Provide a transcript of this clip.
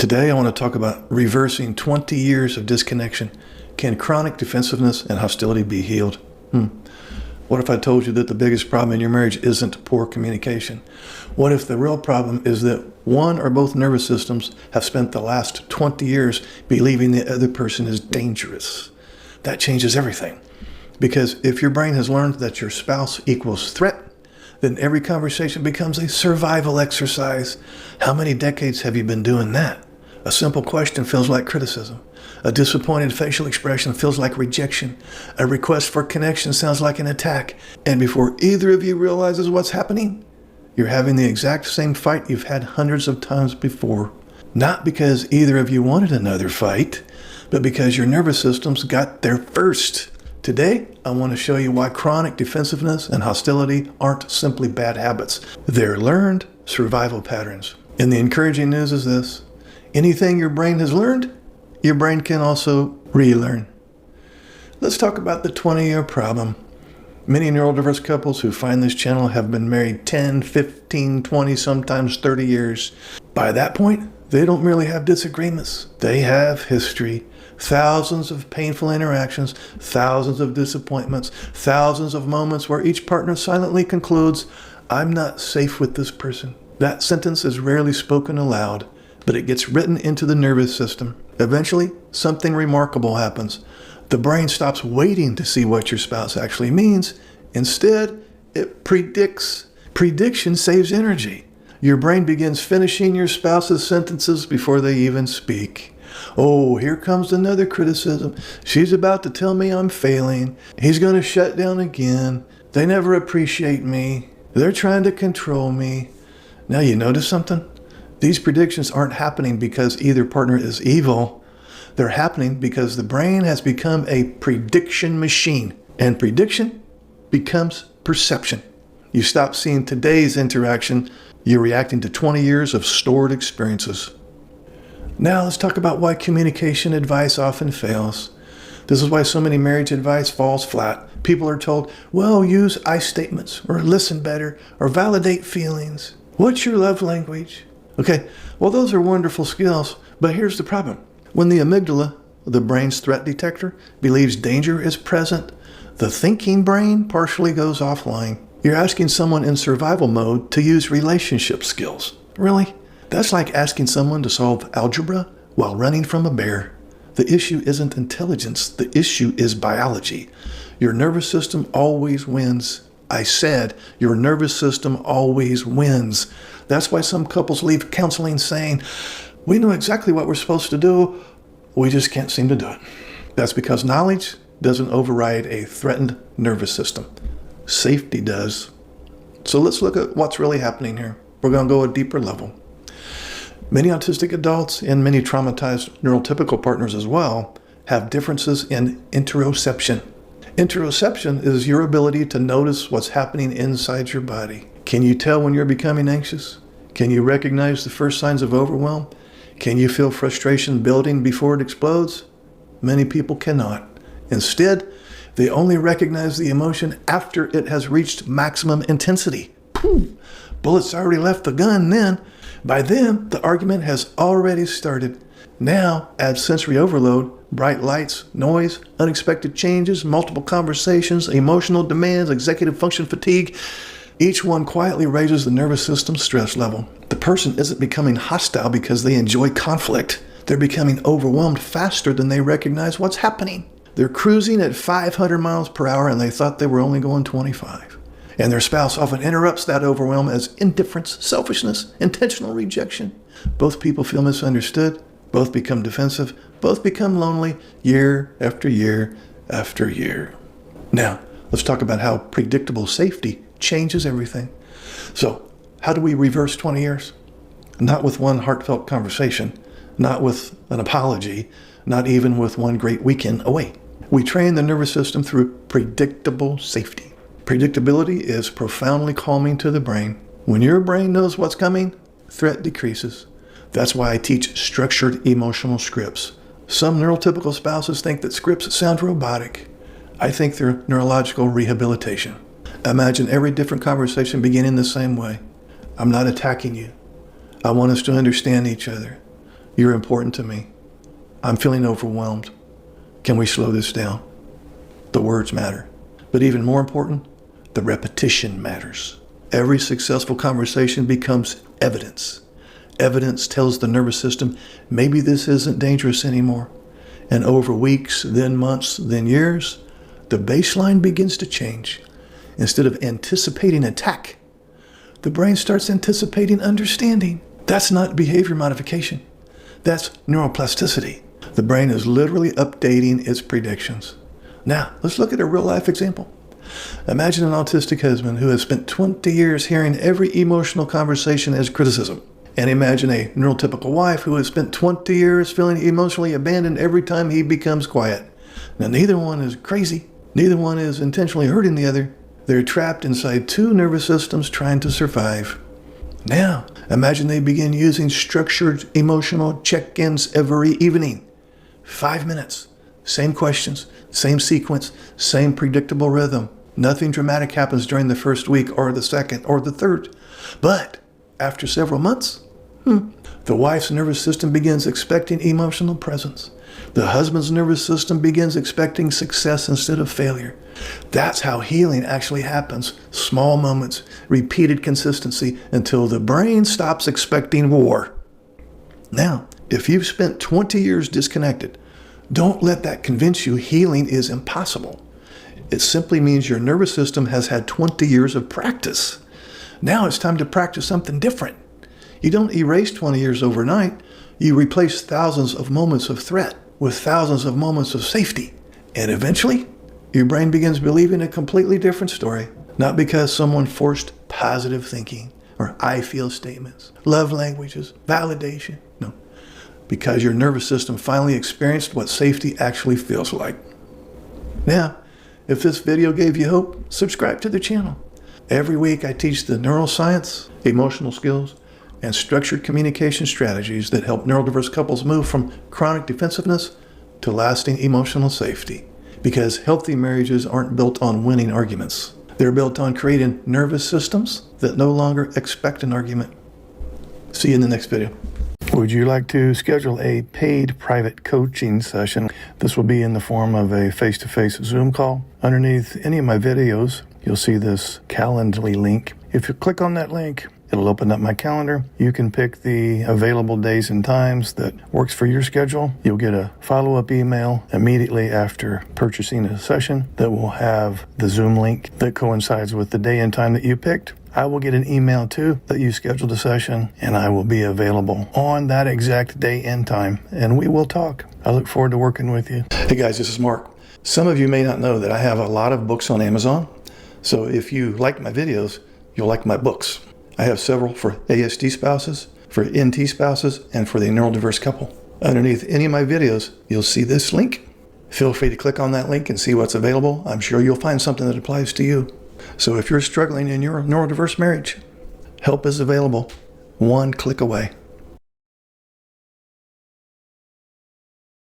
Today I want to talk about reversing 20 years of disconnection. Can chronic defensiveness and hostility be healed? What if I told you that the biggest problem in your marriage isn't poor communication? What if the real problem is that one or both nervous systems have spent the last 20 years believing the other person is dangerous? That changes everything. Because if your brain has learned that your spouse equals threat, then every conversation becomes a survival exercise. How many decades have you been doing that? A simple question feels like criticism. A disappointed facial expression feels like rejection. A request for connection sounds like an attack. And before either of you realizes what's happening, you're having the exact same fight you've had hundreds of times before. Not because either of you wanted another fight, but because your nervous systems got there first. Today, I want to show you why chronic defensiveness and hostility aren't simply bad habits. They're learned survival patterns. And the encouraging news is this: anything your brain has learned, your brain can also relearn. Let's talk about the 20-year problem. Many neurodiverse couples who find this channel have been married 10, 15, 20, sometimes 30 years. By that point, they don't merely have disagreements. They have history. Thousands of painful interactions, thousands of disappointments, thousands of moments where each partner silently concludes, "I'm not safe with this person." That sentence is rarely spoken aloud, but it gets written into the nervous system. Eventually, something remarkable happens. The brain stops waiting to see what your spouse actually means. Instead, it predicts. Prediction saves energy. Your brain begins finishing your spouse's sentences before they even speak. Oh, here comes another criticism. She's about to tell me I'm failing. He's going to shut down again. They never appreciate me. They're trying to control me. Now you notice something? These predictions aren't happening because either partner is evil. They're happening because the brain has become a prediction machine. And prediction becomes perception. You stop seeing today's interaction. You're reacting to 20 years of stored experiences. Now let's talk about why communication advice often fails. This is why so many marriage advice falls flat. People are told, well, use I statements, or listen better, or validate feelings. What's your love language? Okay, well, those are wonderful skills, but here's the problem. When the amygdala, the brain's threat detector, believes danger is present, the thinking brain partially goes offline. You're asking someone in survival mode to use relationship skills. Really? That's like asking someone to solve algebra while running from a bear. The issue isn't intelligence. The issue is biology. Your nervous system always wins. I said your nervous system always wins. That's why some couples leave counseling saying, we know exactly what we're supposed to do, we just can't seem to do it. That's because knowledge doesn't override a threatened nervous system. Safety does. So let's look at what's really happening here. We're going to go a deeper level. Many autistic adults and many traumatized neurotypical partners as well have differences in interoception. Interoception is your ability to notice what's happening inside your body. Can you tell when you're becoming anxious? Can you recognize the first signs of overwhelm? Can you feel frustration building before it explodes? Many people cannot. Instead, they only recognize the emotion after it has reached maximum intensity. Pooh! Bullets already left the gun then. By then, the argument has already started. Now, add sensory overload, bright lights, noise, unexpected changes, multiple conversations, emotional demands, executive function fatigue. Each one quietly raises the nervous system stress level. The person isn't becoming hostile because they enjoy conflict. They're becoming overwhelmed faster than they recognize what's happening. They're cruising at 500 miles per hour and they thought they were only going 25. And their spouse often interrupts that overwhelm as indifference, selfishness, intentional rejection. Both people feel misunderstood, both become defensive, both become lonely year after year after year. Now, let's talk about how predictable safety changes everything. So, how do we reverse 20 years? Not with one heartfelt conversation, not with an apology, not even with one great weekend away. We train the nervous system through predictable safety. Predictability is profoundly calming to the brain. When your brain knows what's coming, threat decreases. That's why I teach structured emotional scripts. Some neurotypical spouses think that scripts sound robotic. I think they're neurological rehabilitation. Imagine every different conversation beginning the same way. I'm not attacking you. I want us to understand each other. You're important to me. I'm feeling overwhelmed. Can we slow this down? The words matter. But even more important, the repetition matters. Every successful conversation becomes evidence. Evidence tells the nervous system, maybe this isn't dangerous anymore. And over weeks, then months, then years, the baseline begins to change. Instead of anticipating attack, the brain starts anticipating understanding. That's not behavior modification. That's neuroplasticity. The brain is literally updating its predictions. Now, let's look at a real-life example. Imagine an autistic husband who has spent 20 years hearing every emotional conversation as criticism. And imagine a neurotypical wife who has spent 20 years feeling emotionally abandoned every time he becomes quiet. Now, neither one is crazy. Neither one is intentionally hurting the other. They're trapped inside two nervous systems trying to survive. Now, imagine they begin using structured emotional check-ins every evening. 5 minutes. Same questions, same sequence, same predictable rhythm. Nothing dramatic happens during the first week or the second or the third. But after several months, the wife's nervous system begins expecting emotional presence. The husband's nervous system begins expecting success instead of failure. That's how healing actually happens. Small moments, repeated consistency until the brain stops expecting war. Now, if you've spent 20 years disconnected, don't let that convince you healing is impossible. It simply means your nervous system has had 20 years of practice. Now it's time to practice something different. You don't erase 20 years overnight. You replace thousands of moments of threat with thousands of moments of safety. And eventually, your brain begins believing a completely different story. Not because someone forced positive thinking or I feel statements, love languages, validation. No, because your nervous system finally experienced what safety actually feels like. Now, if this video gave you hope, subscribe to the channel. Every week I teach the neuroscience, emotional skills, and structured communication strategies that help neurodiverse couples move from chronic defensiveness to lasting emotional safety. Because healthy marriages aren't built on winning arguments. They're built on creating nervous systems that no longer expect an argument. See you in the next video. Would you like to schedule a paid private coaching session? This will be in the form of a face-to-face Zoom call. Underneath any of my videos, you'll see this Calendly link. If you click on that link, it'll open up my calendar. You can pick the available days and times that works for your schedule. You'll get a follow-up email immediately after purchasing a session that will have the Zoom link that coincides with the day and time that you picked. I will get an email too that you scheduled a session, and I will be available on that exact day and time, and we will talk. I look forward to working with you. Hey guys, this is Mark. Some of you may not know that I have a lot of books on Amazon. So if you like my videos, you'll like my books. I have several for ASD spouses, for NT spouses, and for the neurodiverse couple. Underneath any of my videos, you'll see this link. Feel free to click on that link and see what's available. I'm sure you'll find something that applies to you. So if you're struggling in your neurodiverse marriage, help is available. One click away.